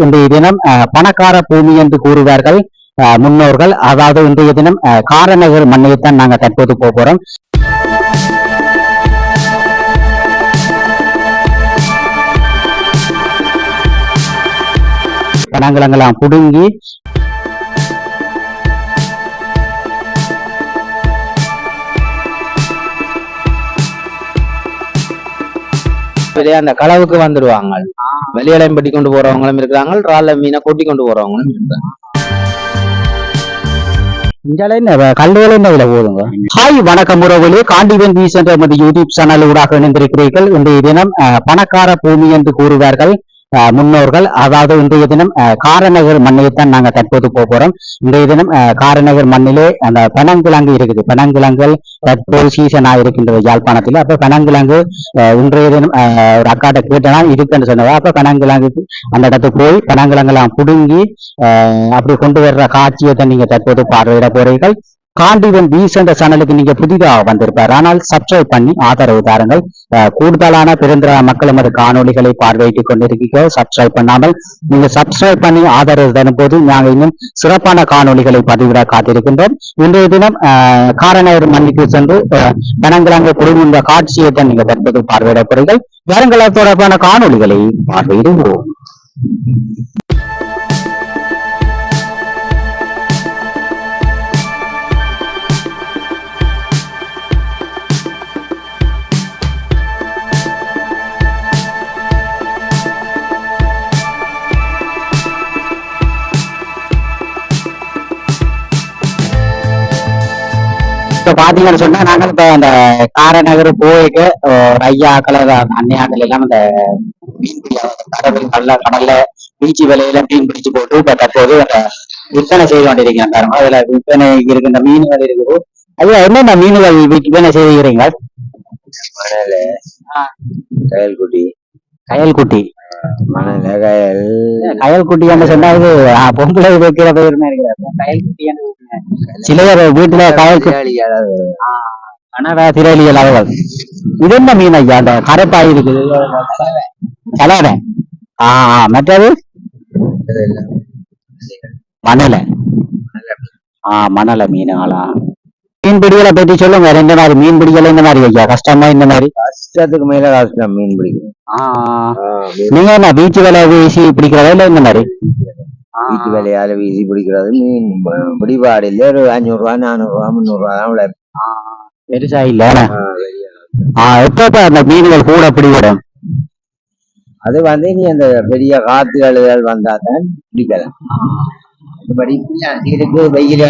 இன்றைய தினம் பணக்கார பூமி என்று கூறுவார்கள் முன்னோர்கள். அதாவது இன்றைய தினம் காரநகர் மண்ணைத்தான் நாங்கள் தற்போது போறோம். பணங்களெல்லாம் புடுங்கி அந்த களவுக்கு வந்துடுவாங்க. வெளியிலையும் பட்டி கொண்டு போறவங்களும் இருக்கிறாங்க, ரால மீனை கொட்டி கொண்டு போறவங்களும் இருக்கிறாங்க. போதுங்க. ஹாய், வணக்கம் உறவுகளே. காண்டிவன் வீஸ் என்ற யூடியூப் சேனல் ஊடாக இணைந்திருக்கிறீர்கள். இன்றைய தினம் பணக்கார பூமி என்று கூறுவார்கள் முன்னோர்கள். அதாவது இன்றைய தினம் காரநகர் மண்ணைத்தான் நாங்கள் தற்போது போறோம். இன்றைய தினம் காரநகர் மண்ணிலே அந்த பனங்கிழங்கு இருக்குது. பனங்கிழங்குகள் தற்போது சீசனா இருக்கின்றது யாழ்ப்பாணத்தில். அப்ப பனங்கிழங்கு இன்றைய தினம் ஒரு அக்காட்ட கேட்டனா இருக்குன்னு சொன்னதா. அப்ப பனங்கிழங்குக்கு அந்த இடத்துக்கு போய் பனங்கிழங்கெல்லாம் புடுங்கி அப்படி கொண்டு வர்ற காட்சியை நீங்க தற்போது பார்வையிட போறீர்கள். காண்டிவன் வீஸ் என்ற சேனலுக்கு நீங்க புதிதாக வந்திருப்பார், ஆனால் சப்ஸ்கிரைப் பண்ணி ஆதரவு தாருங்கள். கூடுதலான பெருந்திர மக்கள் நமது காணொலிகளை பார்வையிட்டுக் கொண்டிருக்கீங்க. சப்ஸ்கிரைப் பண்ணாமல் நீங்க சப்ஸ்கிரைப் பண்ணி ஆதரவு தரும் போது நாங்கள் இன்னும் சிறப்பான காணொலிகளை பதிவிட காத்திருக்கின்றோம். இன்றைய தினம் காரநகர் மண்ணுக்கு சென்று பனங்கிழங்கு குழுகின்ற காட்சியை தான் நீங்க தற்போது பார்வையிட போறீர்கள். வருங்கள தொடர்பான காணொலிகளை பார்வையிடுவோம். பாத்தீங்கன்னு சொன்னா நாங்கள் இப்ப அந்த காரநகர் போய்க்கு ஐயாக்கள் அன்னையாக்கள் எல்லாம் அந்த கடல் கடல்ல பீச்சு விலையில மீன் பிடிச்சு போட்டு இப்ப தற்போது அந்த விற்பனை செய்து கொண்டிருக்கிறேன் பாருங்க. அதுல விற்பனை இருக்கின்ற மீன்கள் இருக்குது. ஐயா, என்னென்ன மீன்கள் விற்பனை செய்கிறீங்க? கயல்குட்டி. கயல்குட்டி கயல்குட்டி என்று சொன்னா இது பொம்பளை வைக்கிற பேர் கயல்குட்டி. சிலையர் வீட்டுல கனடா திரளியல் அவர்கள். இது என்ன மீன் ஐயா? அந்த கரைப்பாய் இருக்குது கலரை. மற்றது மணலை. மணலை மீனுங்களா? மீன் பிடிகளை பற்றி சொல்லுங்க. வேற இந்த மாதிரி மீன் பிடிக்கல இந்த மாதிரி ஐயா கஷ்டமா? இந்த மாதிரி கஷ்டத்துக்கு மேல கஷ்டம் மீன் பிடிக்கும். நீங்க என்ன பீச்சு வேலை வீசி பிடிக்கிறதா இல்ல இந்த மாதிரி? வீட்டு வேலையால வீசி பிடிக்கிறது. மீன் பிடிபாடு இல்ல. ஒரு 500 ரூபா 400 ரூபா 300 ரூபா பெருசா இல்ல. எப்ப அந்த மீன்கள் கூட பிடிவிடும்? அது வந்து நீ அந்த பெரிய காத்துகள் வந்தாதான் பிடிக்கலாம். இருக்கு வெயில்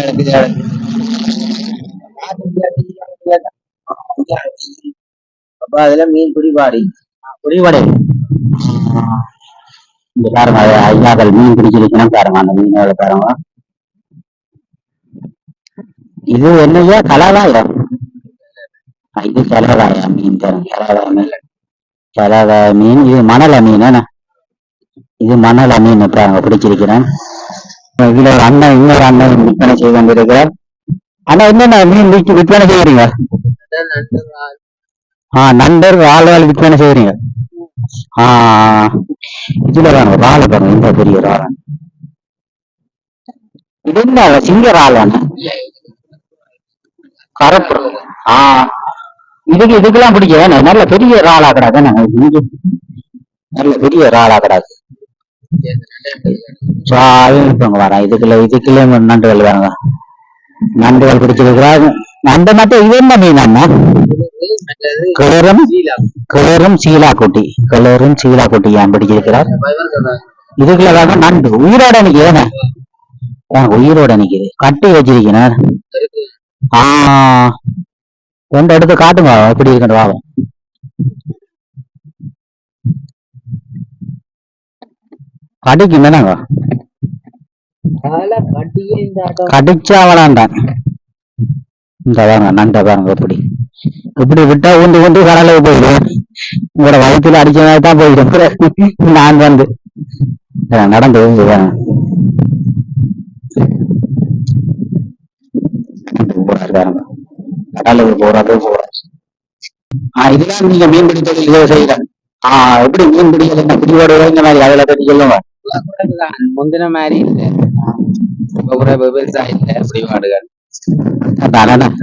அப்ப அதுல மீன் பிடிபாடு பிடிபடை. இந்த பாருங்க ஐயாக்கள் மீன் பிடிச்சிருக்கணும் பாருங்க. அந்த மீனோட பாருங்க. இது என்னையா கலவாயம்? இது கலவாயா மீன் பாருங்க. கலவாய மீன். இது மணல மீன். இது மணல மீன் பாருங்க பிடிச்சிருக்கிறேன். இதுல ஒரு அண்ணன் இன்னொரு அண்ணன் விற்பனை செய்து கொண்டிருக்கிறார். ஆனா என்னென்ன மீன் விற்பனை செய்யறீங்க? நண்டர் ரால் விற்பனை செய்யறீங்க. இதுல பாருங்க ரால பாருங்க. இந்த பெரிய ரால். இது என்ன சிங்க ரால்? கரப்பு. இதுக்கெல்லாம் பிடிக்க நல்ல பெரிய ராலா கிடாது. நல்ல பெரிய ராலா கிடாது. வரேன் இதுக்குள்ள நண்டுகள் வேணுங்க. நண்டுகள் பிடிச்சிருக்கிறாங்க. நண்டு மட்டும் இது என்ன மீன் அண்ணா? கிளறும் சீலா குட்டி. கிளறும் சீலா குட்டி ஏன் பிடிச்சிருக்கிறார்? இதுக்குள்ள வேற நண்டு உயிரோட நிக்குது. உயிரோட நிக்குது. கட்டி வச்சிருக்கிறேன். ரெண்டு எடுத்து காட்டுங்க எப்படி இருக்கின்ற வாரம். கடிக்கு என்னங்க கடிச்சா வளாண்டான். இந்த பாருங்க நண்டை பாருங்க எப்படி இப்படி விட்டா ஊந்து ஊந்து கடலுக்கு போயிடும். உங்களோட வயிற்றுல அடிச்ச மாதிரி தான் போயிடும். நான் வந்து நடந்து கடலுக்கு போறது இதெல்லாம் நீங்க மீன் பிடித்தல் செய்யல. எப்படி மீன் பிடிக்கல பிடிவோட இந்த மாதிரி அதுல பற்றி சொல்லுங்க. முந்தின மாதிரி இல்ல இப்ப பெருசா இல்ல பிடிபாடுகள் அதான்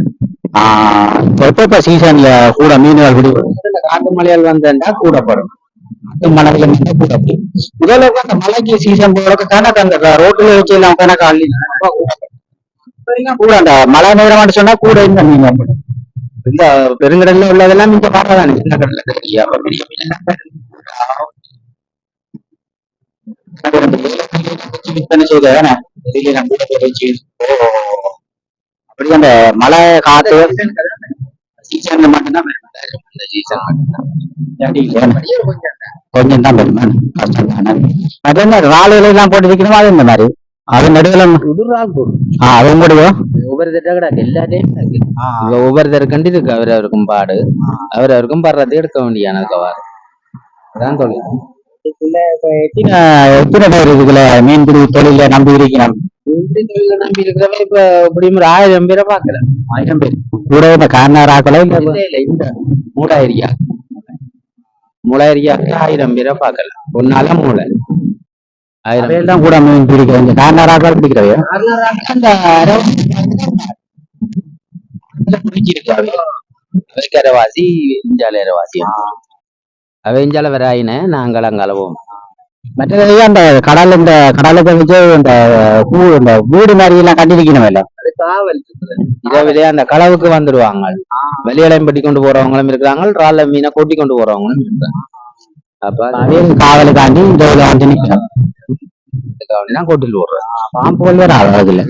எப்ப சீசன்ல கூட மீன்கள் பிடிக்கும் இந்த காட்டு மலையால் வந்தா கூடப்படும் மலையில கூட அப்படி முதல்ல அந்த மலைக்கு சீசன் போறதுக்கு கணக்கு அந்த ரோட்டுல வச்சு எல்லாம் கணக்கு அள்ளி கூட அந்த மழை நேரம் சொன்னா கூட இந்த மீன் அப்படி இந்த பெருங்கடல்ல உள்ளதெல்லாம் இங்க பாடுறதானே சின்ன கடல்ல பெரிய பெரிய மீன் அப்படி அந்த மழை காத்து சீசன்ல மட்டும்தான் இந்த சீசன் கொஞ்சம் தான் பெருமை கஷ்டம் தானே அது என்ன ராளுகளை எல்லாம் போட்டு வைக்கணுமா அது இந்த மாதிரி அது நடுவில் அது முடியும் ஒவ்வொரு தடவை எல்லாத்தையும் ஒவ்வொருத்தருக்கண்டு இருக்கு அவரவருக்கும் பாடு அவரவருக்கும் பாடுறதே எடுக்க வேண்டியானதுக்கவாறு அதான் தொழில் எத்தனை பேர் இதுல மீன்பிடி தொழில நம்பி இருக்கிறோம் தொழில நம்பி இருக்கிறவங்க இப்ப எப்படியும் ஒரு 1000 பேரை பாக்கல 1000 பேர் கூட இந்த கார்னராக்கள இல்ல இந்த மூளாயிரியாக்கு 1000 பேரை பாக்கல ஒன்னால மூளை 1000 தான் கூட மீன் பிடிக்கிறோம் கார்னராக்கள் பிடிக்கிறவையா அந்த பிடிச்சிருக்காங்க அவைக்கு அரைவாசி இஞ்சால அரைவாசி அவை இஞ்சால வராயின நாங்கள் அங்க அளவோம் மற்றது அந்த கடலுக்கு வச்சு இந்த இந்த வீடு மாதிரி எல்லாம் கட்டிருக்கணும் இல்ல அது காவல் இரவிலே அந்த களவுக்கு வந்துடுவாங்க வெளியிடம் பட்டி கொண்டு போறவங்களும் இருக்கிறாங்க ரால மீனை கொட்டி கொண்டு போறவங்களும் இருக்கிறாங்க அப்ப காவலுக்காண்டி இந்த வந்து நிக்கணும் தான் கொட்டில் போடுறேன் பாம்புகள் வேற அதுல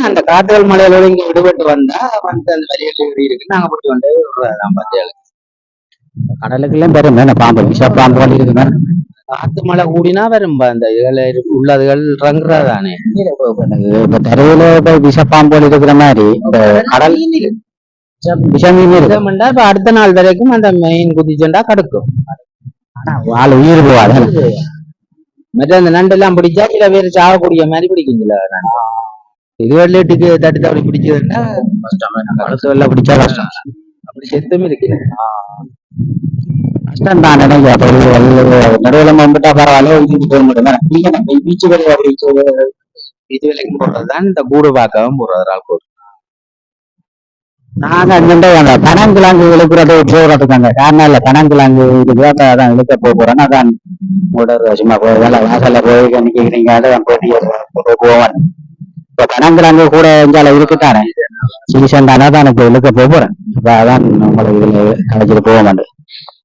அந்த காட்டுகள் மலையில இங்க விடுபட்டு வந்தா வந்து அந்த வழியில இருக்கு நாங்க போட்டு வந்து பார்த்தியாங்க கடலுக்குலாம் பெரும் பாம்பு விஷ பாம்பு இருக்கு காத்து மழை கூடினா வரும் அந்த உள்ளதுகள் ரங்குறதானே இப்ப தெருவுல விஷ பாம்பு இருக்கிற மாதிரி இந்த கடல் விஷமீன் இப்ப அடுத்த நாள் வரைக்கும் அந்த மீன் குதிச்சுண்டா கடுக்கும் ஆள் உயிர் போவாது மற்ற அந்த நண்டு எல்லாம் பிடிச்சா சில பேர் சாகக்கூடிய மாதிரி பிடிக்குங்களா இது வெள்ளைட்டுக்கு தட்டு தவறி பிடிச்சதுன்னா கஷ்டம் வெள்ள பிடிச்சா கஷ்டம் அப்படி செத்தும் இருக்கு கஷ்டம் தான் நடுவில் வந்துட்டா பரவாயில்ல போக மாட்டேன் பீச்சு வேலை அப்படி இது விலைக்கும் போடுறதுதான் இந்த கூடு பார்க்கவும் போடுறதுனால போடுறோம் நாங்க அங்கிட்ட அந்த பனங்கிழங்கு இழுக்கிறத போடுறதுக்காங்க காரணம் இல்ல பனங்கிழங்கு இதுக்கு அதான் இழுக்க போறேன் அதான் உங்களோட சும்மா வேலை வாசல்ல போய் நிக்கிறீங்க அதான் போட்டி போவேன் இப்ப பனங்கிழங்கு கூட எஞ்சால இருக்குத்தானே சீசன் தானே தான் இப்ப இழுக்க போறேன் இப்ப அதான் உங்களுக்கு இதுல கழிச்சிட்டு போக மாட்டேன்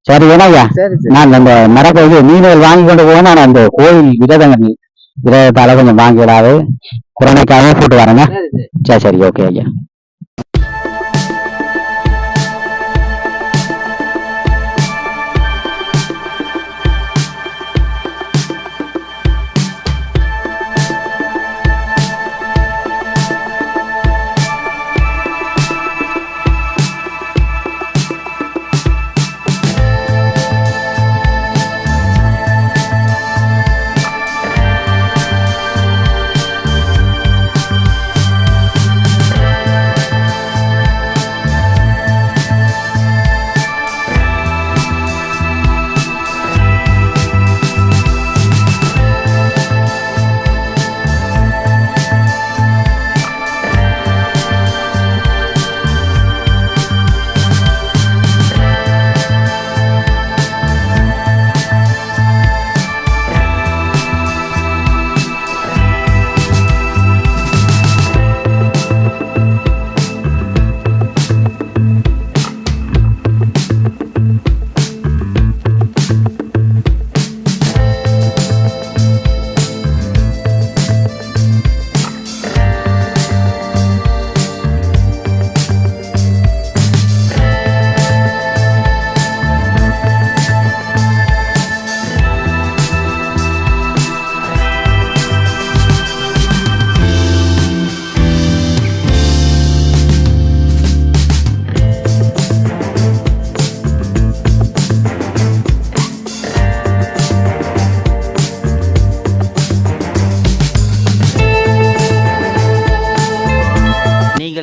சரி ஏன்னாய்யா நான் அந்த மரப்பகுதி மீன்கள் வாங்கி கொண்டு போவேன் நான் அந்த கோயில் விரதத்தால கொஞ்சம் வாங்கிடாது குரணைக்காக போட்டு வரேங்க சரி ஓகே ஐயா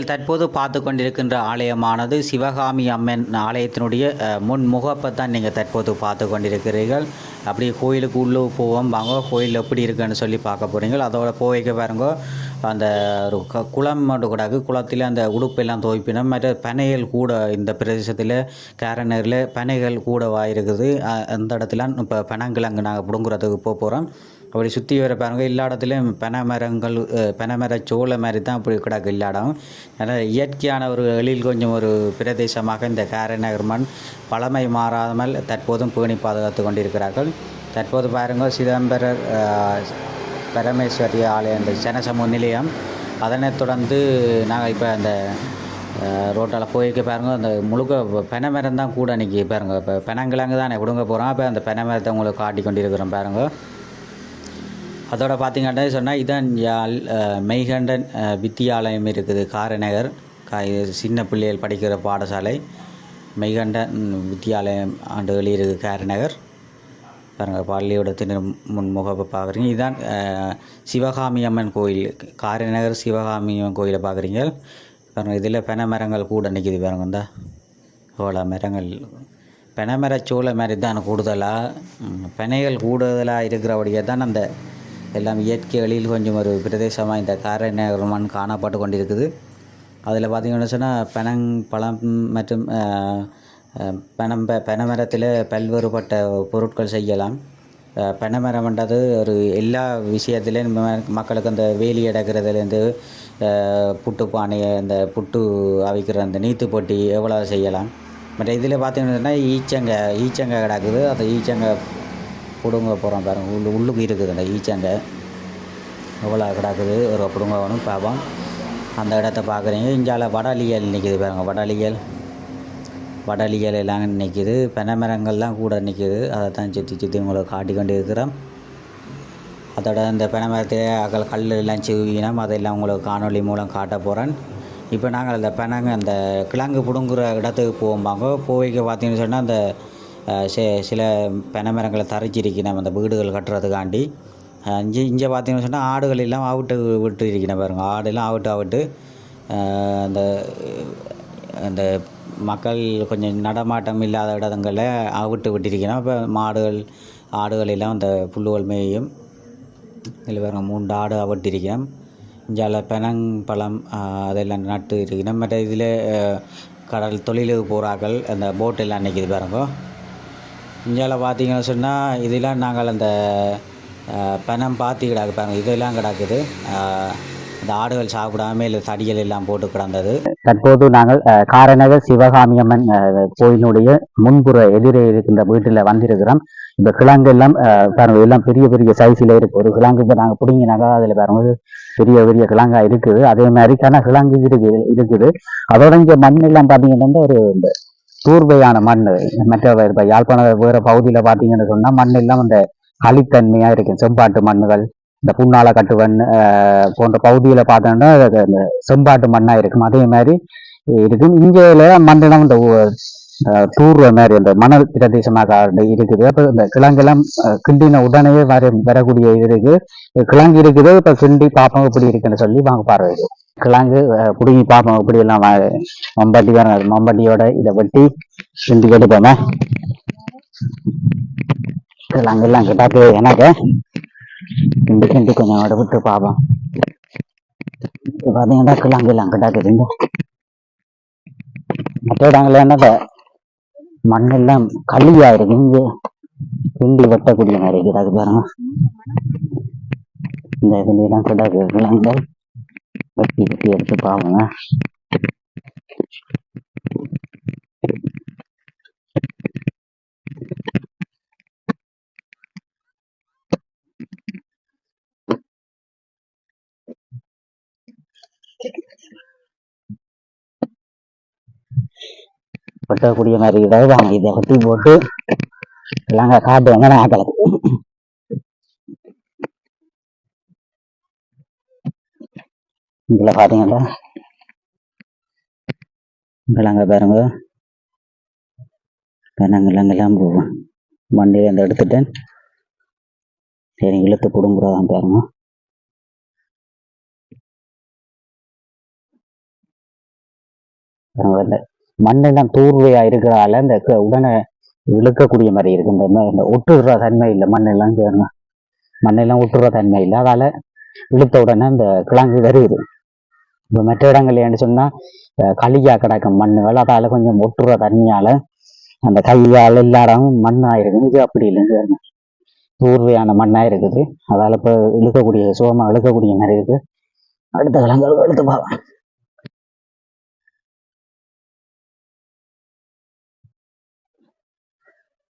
தற்போது பார்த்து கொண்டிருக்கின்ற ஆலயமானது சிவகாமி அம்மன் ஆலயத்தினுடைய முன் முகப்பை தான் நீங்கள் தற்போது பார்த்து கொண்டிருக்கிறீர்கள். அப்படியே கோயிலுக்கு உள்ளே போவோம் வாங்க, கோயில் எப்படி இருக்குன்னு சொல்லி பார்க்க போகிறீங்க. அதோட போய்க்க பாருங்க, அந்த ஒரு குளம் மட்டும் கூடாது, குளத்தில் அந்த உடுப்பெல்லாம் துவைப்பினோம். மற்ற பனைகள் கூட இந்த பிரதேசத்தில் கேரனரில் பனைகள் கூடவா இருக்குது. அந்த இடத்துல இப்போ பனங்கிழங்கு நாங்கள் பிடுங்குறதுக்கு போகிறோம். அப்படி சுற்றி வர பாருங்க, எல்லா இடத்துலையும் பனை மரங்கள், பனைமர சோளை மாதிரி தான் அப்படி கிடக்கு எல்லா இடம். அதனால் இயற்கையான ஒரு எழில் கொஞ்சம் ஒரு பிரதேசமாக இந்த காரைநகர் மண் பழமை மாறாமல் தற்போதும் பேணி பாதுகாத்து கொண்டிருக்கிறார்கள். தற்போது பாருங்கள், சிதம்பரம் பரமேஸ்வரி ஆலயம், இந்த ஜனசமூக நிலையம். அதனைத் தொடர்ந்து நாங்கள் இப்போ அந்த ரோட்டால் போய்க்க பாருங்கள், அந்த முழுக்க பனை மரம் தான் கூட நிற்கி பாருங்க. இப்போ பனங்கிழங்கு தான் கொடுங்க போகிறோம். அப்போ அந்த பனை மரத்தை உங்களுக்கு காட்டி கொண்டிருக்கிறோம் பாருங்கள். அதோட பார்த்திங்கன்னா சொன்னால் இதான் யாழ் மெய்கண்டன் வித்தியாலயம் இருக்குது காரைநகர். சின்ன பிள்ளைகள் படிக்கிற பாடசாலை மெய்கண்டன் வித்தியாலயம் ஆண்டு வெளியிருக்கு காரைநகர். பாருங்கள், பள்ளியோடத்தின் முன்முகப்பை பார்க்குறீங்க. இதுதான் சிவகாமி அம்மன் கோயில், காரைநகர் சிவகாமி அம்மன் கோயிலை பார்க்குறீங்க பாருங்கள். இதில் பனை மரங்கள் கூட நிற்கிது பாருங்க. இந்த சோள மரங்கள், பனைமர சோளை மாதிரி தான் கூடுதலாக பனைகள் கூடுதலாக இருக்கிறபடியே தான் அந்த எல்லாம் இயற்கை எழில் கொஞ்சம் ஒரு பிரதேசமாக இந்த காரைநகர் மண் காணப்பட்டு கொண்டிருக்குது. அதில் பார்த்திங்கன்னு சொன்னால் பனம்பழம் மற்றும் பனைமரத்தில் பல்வேறுபட்ட பொருட்கள் செய்யலாம். பனைமரம்ன்றது ஒரு எல்லா விஷயத்துலேயும் மக்களுக்கு அந்த வேலி அடக்கிறதுலேருந்து புட்டு பானையை, அந்த புட்டு அவிக்கிற அந்த நீத்து போட்டி எவ்வளோ செய்யலாம். மற்ற இதில் பார்த்திங்கன்னு சொன்னால் ஈச்சங்க கிடக்குது. அந்த ஈச்சங்க பிடுங்க போகிறோம் பாருங்கள். உள்ளுக்கு இருக்குது அந்த ஈச்சங்க எவ்வளோ கிடக்குது, ஒரு பிடுங்க வேணும் பார்ப்போம். அந்த இடத்த பார்க்குறீங்க. இங்கால வடலியல் நிற்கிது பாருங்கள். வடலியல் எல்லாம் நிற்கிது. பனை மரங்கள்லாம் கூட நிற்கிது. அதை தான் சுற்றி உங்களுக்கு காட்டி கொண்டு இருக்கிறோம். அதோட இந்த பனை மரத்தை கல் எல்லாம் சிவினோம், அதெல்லாம் உங்களுக்கு காணொலி மூலம் காட்ட போகிறேன். இப்போ நாங்கள் அந்த கிழங்கு பிடுங்குற இடத்துக்கு போகும்பாங்க. போய்க்க பார்த்தீங்கன்னு சொன்னால் அந்த சில பனை மரங்களை தரைச்சிருக்கணும் அந்த வீடுகள் கட்டுறதுக்காண்டி. இங்கே பார்த்தீங்கன்னு சொன்னால் ஆடுகள் எல்லாம் அவிட்டு விட்டு இருக்கணும் பாருங்கள். ஆடெல்லாம் அவிட்டு அந்த அந்த மக்கள் கொஞ்சம் நடமாட்டம் இல்லாத இடங்களில் அவிட்டு விட்டிருக்கணும். இப்போ ஆடுகள் எல்லாம் அந்த புல்லுகள் மேயும். இதில் பாருங்க, 3 ஆடு அவிட்டிருக்கணும். இங்கே பனம்பழம் அதெல்லாம் நட்டு இருக்கணும். மற்ற இதில் கடல் தொழிலுக்கு போகிறார்கள், அந்த போட்டெல்லாம் நிற்கிது பாருங்க. இங்கே பார்த்தீங்கன்னு சொன்னால் இதெல்லாம் நாங்கள் அந்த பனம் பாத்தி கிடக்கு பாருங்கள், இதெல்லாம் கிடக்குது. இந்த ஆடுகள் சாப்பிடாம இல்லை தடிகள் எல்லாம் போட்டு கிடந்தது. தற்போது நாங்கள் காரைநகர் சிவகாமி அம்மன் கோயிலுடைய முன்புற எதிரே இருக்கின்ற வீட்டில் வந்திருக்கிறோம். இந்த கிழங்கு எல்லாம் பாருங்கள், எல்லாம் பெரிய பெரிய சைஸில் இருக்குது. ஒரு கிழங்கு இப்போ நாங்கள் பிடிங்கினாக்கா அதில் பாருங்கள் பெரிய பெரிய கிழங்கா இருக்குது. அதே மாதிரி கிழங்கு இருக்குது. அதோட இங்கே மண் எல்லாம் பார்த்தீங்கன்னா ஒரு இந்த தூர்வையான மண். மற்ற இப்போ யாழ்ப்பாண வேறு பகுதியில் பார்த்தீங்கன்னு சொன்னால் மண் எல்லாம் அந்த களித்தன்மையாக இருக்கும். செம்பாட்டு மண்ணுகள், இந்த புன்னால கட்டுவன் போன்ற பகுதியில் பார்த்தோன்னா இந்த செம்பாட்டு மண்ணாக இருக்கும். அதே மாதிரி இருக்கும். இந்தியாவில் மண்ணிடம் இந்த தூர்வை மாதிரி இந்த மணல் பிரதேசமாக இருக்குது. அப்போ இந்த கிழங்கெல்லாம் கிண்டின உடனே வரக்கூடிய இது இருக்கு. கிழங்கு இருக்குது. இப்போ கிண்டி பார்ப்போம் எப்படி இருக்குன்னு சொல்லி வாங்க பார்வையிடும். கிழங்கு பிடுங்கி பார்ப்போம் எப்படி எல்லாம் மம்பட்டி வரும். மம்பட்டியோட இதை வெட்டி கிண்டி எடுப்போமே. கிழங்கெல்லாம் கிட்டாக்கு எனக்கு கிண்டி கொஞ்சம் விட்டு பார்ப்போம். பார்த்தீங்கன்னா கிழங்கெல்லாம் கிட்டாக்குதுங்க. மற்ற இடங்கள்ல என்னத மண்ணெல்லாம் களியா இருக்கு. இங்கே கிண்டி வெட்டக்கூடிய மாதிரி கிடாக்கு பாருங்க. இந்த இதுலாம் கிடாக்கு கிழங்குகள் வெட்டி எடுத்து பார்ப்போங்க. வெட்டக்கூடிய மாதிரி ஏதாவது வாங்க, இதை வெட்டி போட்டு எல்லாம் காட்டு வந்து ஆக்களுக்கு. இதுல பாத்தீங்கன்னா கிழங்க பாருங்க, கிழங்கெல்லாம் போவோம். வண்டியில அந்த எடுத்துட்டேன். சரி, இழுத்து குடும்புறதான் பாருங்க. இந்த மண்ணெல்லாம் தூர்வையா இருக்கிறதால இந்த உடனே இழுக்கக்கூடிய மாதிரி இருக்கு. இந்த ஒட்டுற தன்மை இல்லை, மண்ணெல்லாம் ஒட்டுற தன்மை இல்லை, அதால இழுத்த உடனே இந்த கிழங்கு வருது. இப்போ மற்ற இடங்கள் ஏன்னு சொன்னா களியா கிடக்கும் மண்ணுகள், அதால கொஞ்சம் ஒட்டுற தன்மையால அந்த கையால் எல்லா இடமும் மண்ணா இருக்குது. இது அப்படி இல்லைங்க, தூர்வையான மண்ணா இருக்குது, அதால இப்போ இழுக்கக்கூடிய சுகமா இழுக்கக்கூடிய மாதிரி இருக்கு. அடுத்த கிழங்கு எடுத்து பார்க்கலாம்.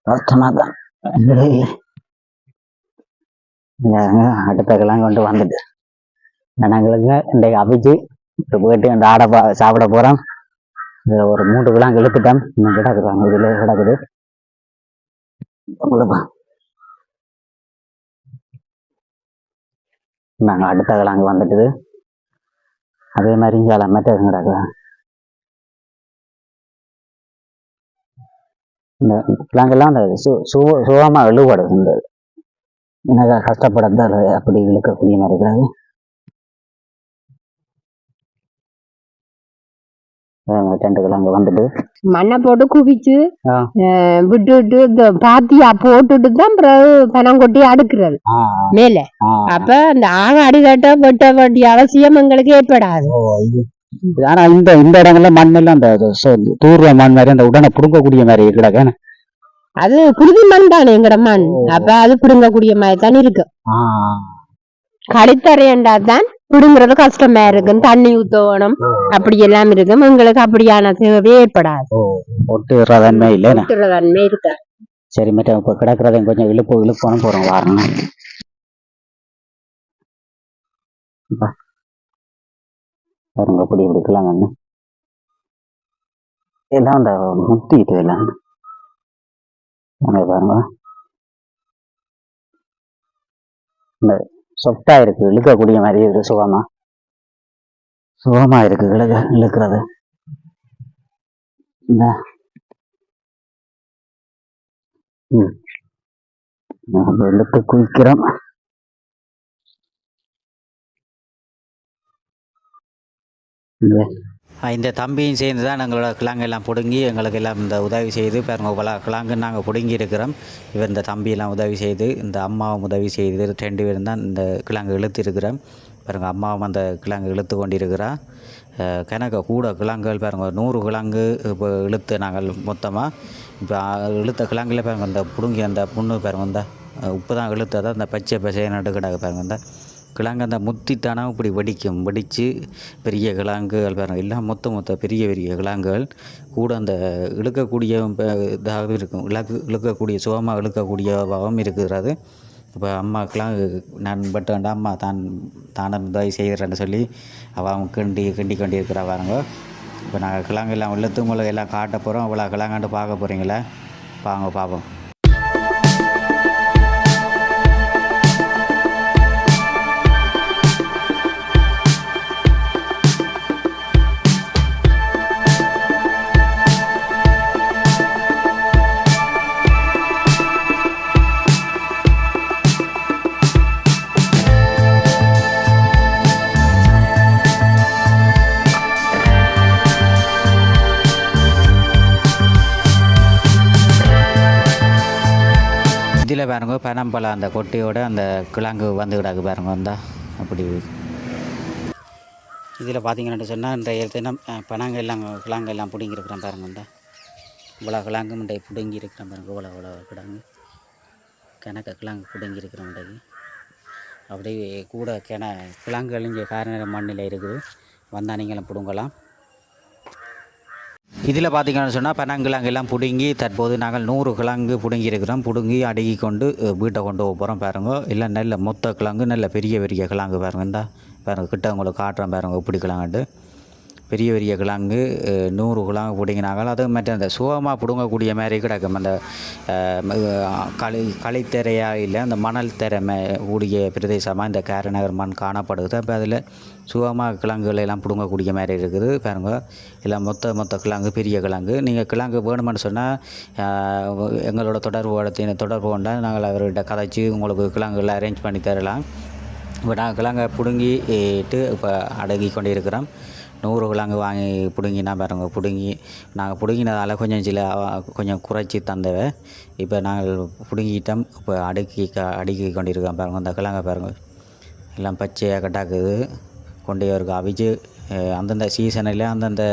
கஷ்டமாதான் அடுத்த கிழங்கு கொண்டு வந்துட்டு நாங்களுக்கு இன்றைக்கு அவிச்சு போயிட்டு இந்த ஆடை சாப்பிட போறோம். இதுல ஒரு 3 கிழங்கு இழுத்துட்டோம், இன்னும் கிடக்குறாங்க, இதுல கிடக்குது. நாங்க அடுத்த கிழங்கு வந்துட்டுது. அதே மாதிரி இங்கே மெட்டது கிடக்குறேன். இந்த கிழங்கெல்லாம் அந்த சுகமா இழுபடுது. இந்த எனக்கு கஷ்டப்படாத அப்படி இழுக்கக்கூடிய மாதிரி இருக்கிறாங்க. ரெண்டு கிழங்கு வந்துட்டு மண்ணை போட்டு குவிச்சு விட்டுட்டு பாத்தியா போட்டுட்டு தான் பிறகு பணம் கொட்டி அடுக்குறது மேல. அப்ப அந்த அடிக்கட்ட வெட்ட வேண்டிய அவசியம் எங்களுக்கு ஏற்படாது. ஆனா இந்த இடங்கள்ல மண்ணெல்லாம் அந்த தூர்வ மண் மாதிரி அந்த உடனே புடுங்கக்கூடிய மாதிரி கிடக்கு. அது குருதி மண் தானே எங்கட மண், அப்ப அது பிடுங்கக்கூடிய மாதிரி தான் இருக்கு. களித்தரையண்டா தான் பிடுங்குறது கஷ்டமா இருக்கு, தண்ணி ஊத்தணும் அப்படி எல்லாம் இருக்கும். எங்களுக்கு அப்படியான தேவை ஏற்படாது, ஒட்டுறதன்மை இல்லை, ஒட்டுறதன்மை இருக்கா. சரி, மட்டும் இப்ப கிடக்குறத கொஞ்சம் இழுப்பணும் போறோம் வாரணும். பாருங்க அப்படி இப்படிக்கலாங்க எல்லாம் அந்த முத்திட்டு எல்லாம் பாருங்க. இந்த சொத்தா இருக்கு, இழுக்கக்கூடிய மாதிரி இருக்கு, சுகமா இருக்கு இழுக்கிறது. இந்த இழுத்து குளிக்கிறோம். இந்த தம்பியும் சேர்ந்து தான் எங்களோட கிழங்கெல்லாம் பிடுங்கி எங்களுக்கு எல்லாம் இந்த உதவி செய்து பாருங்க, பல கிழங்கு நாங்கள் பிடுங்கி இருக்கிறோம். இவர் இந்த தம்பியெல்லாம் உதவி செய்து, இந்த அம்மாவும் உதவி செய்து 2 பேரும் தான் இந்த கிழங்கு இழுத்து இருக்கிறோம். பாருங்க, அம்மாவும் அந்த கிழங்கு இழுத்து கொண்டிருக்கிறா. கணக்கு கூட கிழங்குகள் பாருங்க, 100 கிழங்கு இப்போ இழுத்து நாங்கள் மொத்தமாக இப்போ இழுத்த கிழங்குல பாருங்க, இந்த பிடுங்கி அந்த புண்ணு பாருங்க, இந்த உப்பு தான் இழுத்ததான் அந்த பச்சை நட்டு கிடக்கு பாருங்க. இந்த கிழங்கு அந்த முத்தித்தானா இப்படி வெடித்து பெரிய கிழங்குகள் பாருங்கள், எல்லாம் மொத்த பெரிய கிழங்குகள் கூட அந்த இழுக்கக்கூடிய இதாக இருக்கும், இழுக்கக்கூடிய சுகமாக இழுக்கக்கூடிய பாவம் இருக்கிறது. இப்போ அம்மா கிழங்கு நான் பட்டு வேண்டாம், அம்மா தானே உதவி செய்கிறேன்னு சொல்லி அவன் கிண்டி கொண்டு இருக்கிறா பாருங்க. இப்போ நாங்கள் கிழங்கு எல்லாம் இழுத்து உங்களுக்கு எல்லாம் காட்ட போகிறோம். அவ்வளோ கிழங்காண்டு பார்க்க போகிறீங்களா? பார்ப்போம். இதில் பாருங்க, பனம்பழம் அந்த கொட்டையோட அந்த கிழங்கு வந்து கிடக்கு பாருங்க. வந்தால் அப்படி இதில் பார்த்தீங்கன்னு சொன்னால் இன்றைய தினம் கிழங்கு எல்லாம் பிடுங்கிருக்கிறேன் பாருங்க. வந்தா இவ்வளோ கிழங்கு இன்றைய பிடுங்கி இருக்கிறேன் பாருங்க. இவ்வளோ கிழங்கு கிழங்கு பிடுங்கி இருக்கிறேன் இன்றைக்கு. அப்படியே கூட கிழங்குகள் இங்கே காரநிலை மண்ணில் இருக்குது, வந்தால் நீங்களும் பிடுங்கலாம். இதில் பார்த்திங்கன்னு சொன்னால் பனங்கிழங்கு எல்லாம் பிடுங்கி தற்போது நாங்கள் 100 கிழங்கு பிடுங்கி இருக்கிறோம். பிடுங்கி அடுக்கி கொண்டு வீட்டை கொண்டு போகிறோம் பாருங்க. இல்லை நல்ல மொத்த கிழங்கு, நல்ல பெரிய கிழங்கு பாருங்க. இந்த பாருங்க, கிட்ட உங்களுக்கு காட்டுறேன் பாருங்க, இப்படி கிழங்கு பெரிய கிழங்கு 100 கிழங்கு பிடிங்கினாங்க. அது மற்ற அந்த சுகமாக பிடுங்கக்கூடிய மாதிரி கிடக்கும். அந்த களித்தரையா இல்லை அந்த மணல் திரை கூடிய பிரதேசமாக இந்த கேரநகர் மண் காணப்படுது. அப்போ அதில் சுகமாக கிழங்குகளை எல்லாம் பிடுங்கக்கூடிய மாதிரி இருக்குது பாருங்க. எல்லாம் மொத்த கிழங்கு, பெரிய கிழங்கு. நீங்கள் கிழங்கு வேணுமென்னு சொன்னால் எங்களோட தொடர்பு கொண்டால் நாங்கள் அவர்கிட்ட கதைச்சி உங்களுக்கு கிழங்குகளை அரேஞ்ச் பண்ணி தரலாம். இப்போ நாங்கள் கிழங்கை பிடுங்கிட்டு இப்போ அடங்கி கொண்டு இருக்கிறோம். 100 கிழங்கு வாங்கி பிடுங்கினா பாருங்க, பிடுங்கி நாங்கள் பிடுங்கினதால கொஞ்சம் குறைச்சி தந்தவை. இப்போ நாங்கள் பிடுங்கிட்டோம். இப்போ அடுக்கி கொண்டிருக்கோம் பாருங்கள். அந்த கிழங்கை பாருங்கள், எல்லாம் பச்சையாக கட்டாக்குது. கொண்டு வருக்கு அவிச்சு அந்தந்த சீசனில் அந்தந்த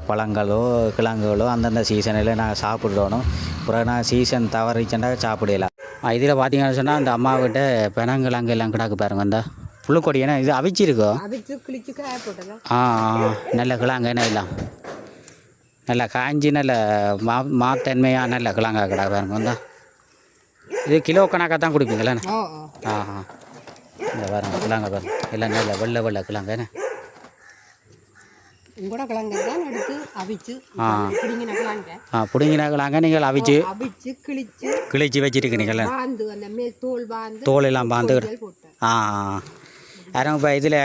பழங்களோ கிழங்குகளோ அந்தந்த சீசனில் நாங்கள் சாப்பிடணும். அப்புறம் நான் சீசன் தவறிச்சுன்னா சாப்பிடலாம். இதில் பார்த்தீங்கன்னு சொன்னால் அந்த அம்மாக்கிட்ட பெனங்கிழங்கு எல்லாம் கிடக்கு பாருங்க. இந்த புழுக்கொடி ஏன்னா இது அவிச்சிருக்கோ. நல்ல கிழங்கு என்ன எல்லாம் நல்லா காஞ்சி நல்ல மாத்தன்மையாக நல்ல கிழங்கா கிடக்கு பாருங்க. வந்தா இது கிலோ கணக்காக தான் கொடுப்பீங்களே? இந்த பாருங்க கிழங்க பாருங்க, எல்லாம் நல்ல வெள்ளை கிழங்கு என்ன பிடுங்கின கிழங்க நீங்கள் அவிச்சு கிழிச்சு வச்சிருக்கீங்களா? தோல் எல்லாம் பாந்து யாரும் இப்போ இதில்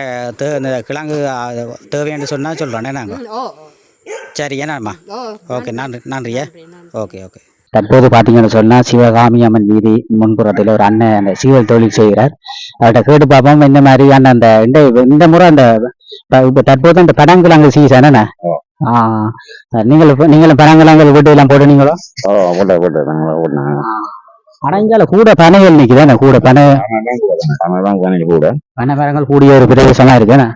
இந்த கிழங்கு தேவைன்னு சொன்னால் சொல்கிறோன்னே நாங்கள். சரி ஏன்னாம்மா, ஓகே நன்றியா. ஓகே. தற்போது பார்த்தீங்கன்னு சொன்னால் சிவகாமி அம்மன் வீதி முன்புறத்தில் ஒரு அண்ணன் அந்த சீவல் தொழில் செய்கிறார். அவர்கிட்ட கேட்டு பார்ப்போம் இந்த மாதிரியான அந்த இந்த முறை அந்த இப்போ தற்போது அந்த பனங்கிழங்கு சீசன் என்ன நீங்களும் பனங்கிழங்கு வீட்டு எல்லாம் போட்டுனீங்களோ? அடைஞ்சால கூட பனைகள் நிக்குதானே, கூட பனை மரங்கள் கூடிய ஒரு பிரதேசமா இருக்குண்ணா.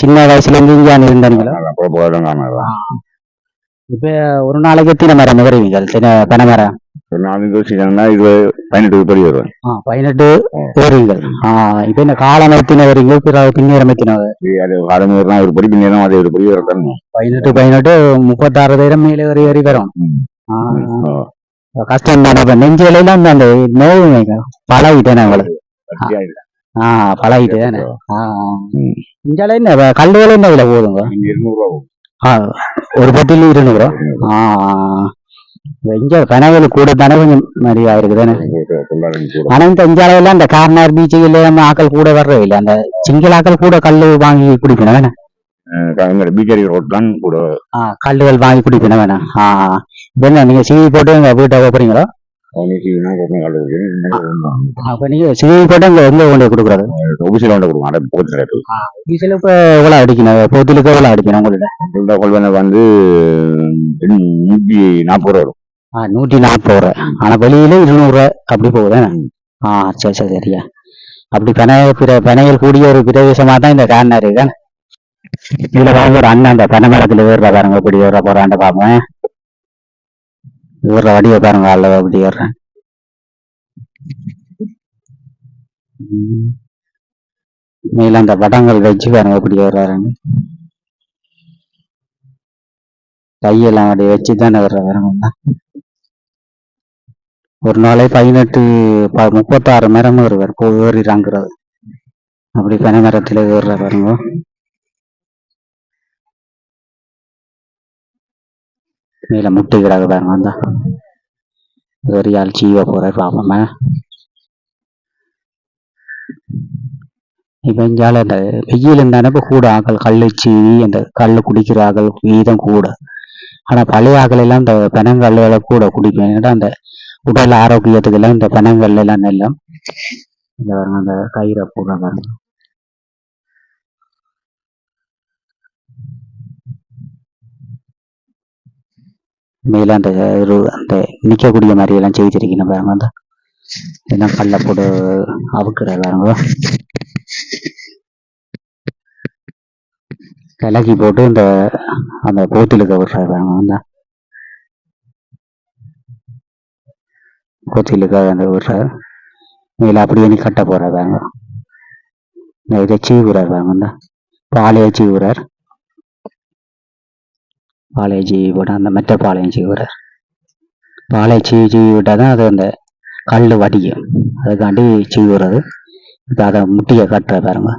சின்ன வயசுல இருந்து இங்கே இருந்தீங்களா? இப்ப ஒரு நாளைக்கு எத்தனை மரம் வருவீங்க? பனை மரம் 18 படி வருவேன். 18 வருவீங்க. இப்ப இந்த காலம் எத்தனை வரீங்க? பின்னேரம் எத்தனை? காலம் ஒரு படி பின்னேரம் அதே ஒரு படி வரணும். 18 36,000 மேலே வரி வரும். கஷ்டம் தானே. நெஞ்சலையெல்லாம் அந்த நோவு பழகிட்டேன் உங்களுக்கு. பழகிட்டு தானே. இஞ்சால என்ன கல்லுகள் என்ன விலை போதுங்க? 200 ஒரு பட்டியில் 200. இங்க பனவேல் கூட தானே கொஞ்சம் மரியா இருக்குதானே. ஆனா இந்த இஞ்சாலையெல்லாம் இந்த கார்னர் பீச்சுல ஆக்கள் கூட வர்றது இல்லை. அந்த சிங்களாக்கள் கூட கல்லு வாங்கி குடிக்கணும் வேணா. கல்லுகள் வாங்கி குடிக்கணும் வேணாம். என்ன நீங்க சிவி போட்டு எங்க வீட்டை போறீங்களோ? அப்ப நீங்க சிவி போட்டு எங்க கொண்டு கொடுக்குறது? இப்ப எவ்வளவு அடிக்கணும்? போத்திலுக்கு எவ்வளவு அடிக்கணும் உங்கள்ட்ட? வந்து 140 வரும். 140. ஆனா வெளியில 200 அப்படி போகுது. சரியா. அப்படி பனைகள் கூடிய ஒரு பிரதேசமா தான் இந்த கார்னர் இருக்கு. இதுல பாருங்க ஒரு அண்ணன் அந்த பனை மரத்துல ஏறுற பாருங்க, இப்படி ஏற போறான் பாப்பேன். ஏறுற வடிவை பாருங்க, அல்ல அப்படி ஏறுறேன். மேல அந்த படங்கள் வச்சு பாருங்க எப்படி ஏறாருன்னு. கையெல்லாம் அப்படி வச்சுதானே ஏறுற பாருங்க. ஒரு நாளை 36 மரம் ஏறுவார் ஏறிறாங்கிறது. அப்படி பனை மரத்துல ஏறுற பாருங்க. மேல முட்டுகிறாங்க பாருங்க. வந்தா ஏறியால் சீவ போற பாப்போமா. இப்ப இங்கால இந்த வெயில் இருந்தானே கூட ஆக்கள் கல்லு சீவி அந்த கல்லு குடிக்கிற ஆக்கள் வீதம் கூட. ஆனா பழைய ஆக்கள் எல்லாம் இந்த பனங்கல்லுகளை கூட குடிப்பேன். அந்த உடல் ஆரோக்கியத்துக்கு எல்லாம் இந்த பனங்கல் எல்லாம் நெல்லம். இந்த பாருங்க அந்த கயிறை கூட பாருங்க. மேல அந்த நிக்கக்கூடிய மாதிரி எல்லாம் செய்திருக்கணும் பாருங்க. அந்த எல்லாம் கல்ல போட்டு அவுக்குற பாருங்க. கிளக்கி போட்டு அந்த போத்திலுக்கு விடுற பாருங்க. அந்த போத்திலுக்காக அந்த விடுற மேல அப்படியே நீ கட்ட போற பாருங்க. இதை சீவுறார் பாருங்க. இந்த பாலையை சீவுறார். பாலையை சீவி போட அந்த மெட்ட பாலையும் சீவுறார். பாலையை சீவி விட்டாதான் அது அந்த கல் வடியும். அதுக்காண்டி சீவுறது. இப்போ அதை முட்டியை கட்டுற பாருங்க.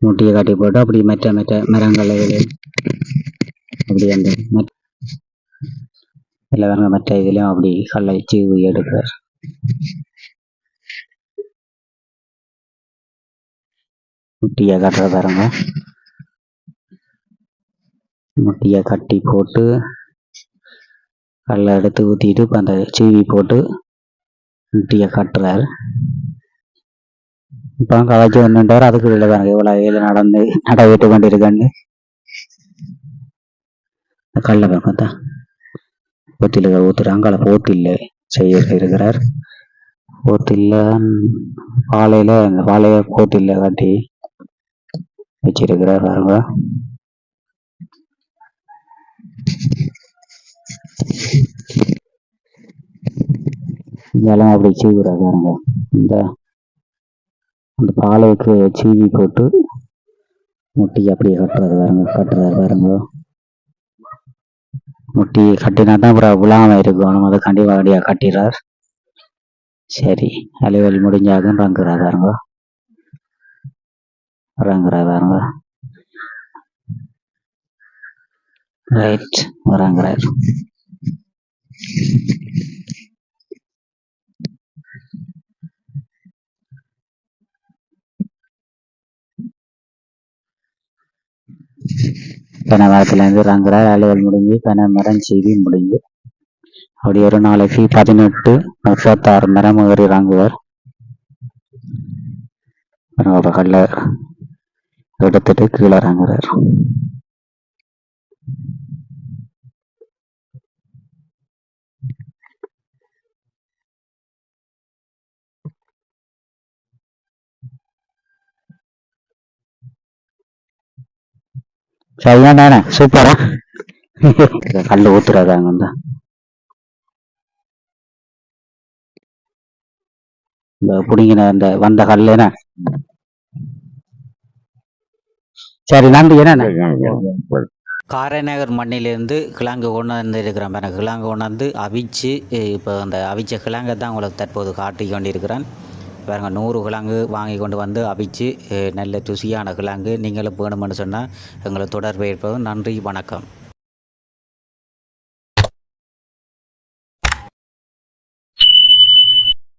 முட்டியை காட்டி போட்டு அப்படி மெட்ட மரங்கள் அப்படி அந்த இல்லை பாருங்க. மற்ற இதுலயும் அப்படி கல்லை சீவி எடுக்கிறார். முட்டியை காட்டுற பாருங்க. முட்டியை கட்டி போட்டு கல்லை எடுத்து ஊற்றிட்டு இப்போ அந்த சீவி போட்டு முட்டியை கட்டுறாரு. இப்போ கதைச்சி வந்துட்டார். அதுக்கு இல்லை பாருங்க எவ்வளோ வேலை நடந்து நடவிட்டு கொண்டிருக்கான்னு. கல்லை பார்த்தா போத்தில ஊத்துறாங்க. போத்தில்ல செய்ய இருக்கிறார். போத்தில்ல பாலையில அந்த பாலைய போத்தில்ல கட்டி வச்சிருக்கிறார் பாருங்க. இதெல்லாம் அப்படி சீவுறாரு பாருங்க. அந்த பாலைக்கு சீவி போட்டு முட்டி அப்படியே கட்டுறாரு பாருங்க. முட்டி கட்டினா தான் அப்புறம் விழாம இருக்கணும். அதை கண்டிப்பாக அப்படியே கட்டிடுறார். சரி, அலைவல் முடிஞ்சாகும் ரங்குறாங்க. ரைட் வராங்கிறார். பனை மரத்துலேருந்து இறங்குறார். அலுவல் முடிஞ்சு பனை மரம் செய்தி முடிஞ்சு அப்படி ஒரு நாளைக்கு 18 36 மரம் ஏறி இறங்குவார். கல்ல எடுத்துட்டு கீழே இறங்குறார். சரியான சூப்பரா கல்லு ஊத்துறாதாங்க இந்த புடிங்கின இந்த வந்த கல்லுனா. சரி, நன்றி. என்ன காரைநகர் மண்ணிலிருந்து கிழங்கு கொண்டு வந்து இருக்கிறேன். எனக்கு கிழங்கு கொண்டாந்து அவிச்சு இப்போ அந்த அவிச்ச கிழங்கை தான் உங்களுக்கு தற்போது காட்டி கொண்டிருக்கிறேன். பாருங்க, 100 கிழங்கு வாங்கி கொண்டு வந்து அவிச்சு நல்ல ருசியான கிழங்கு. நீங்களும் வேணுமென்னு சொன்னால் எங்களை தொடர்பு ஏற்பதும். நன்றி, வணக்கம்.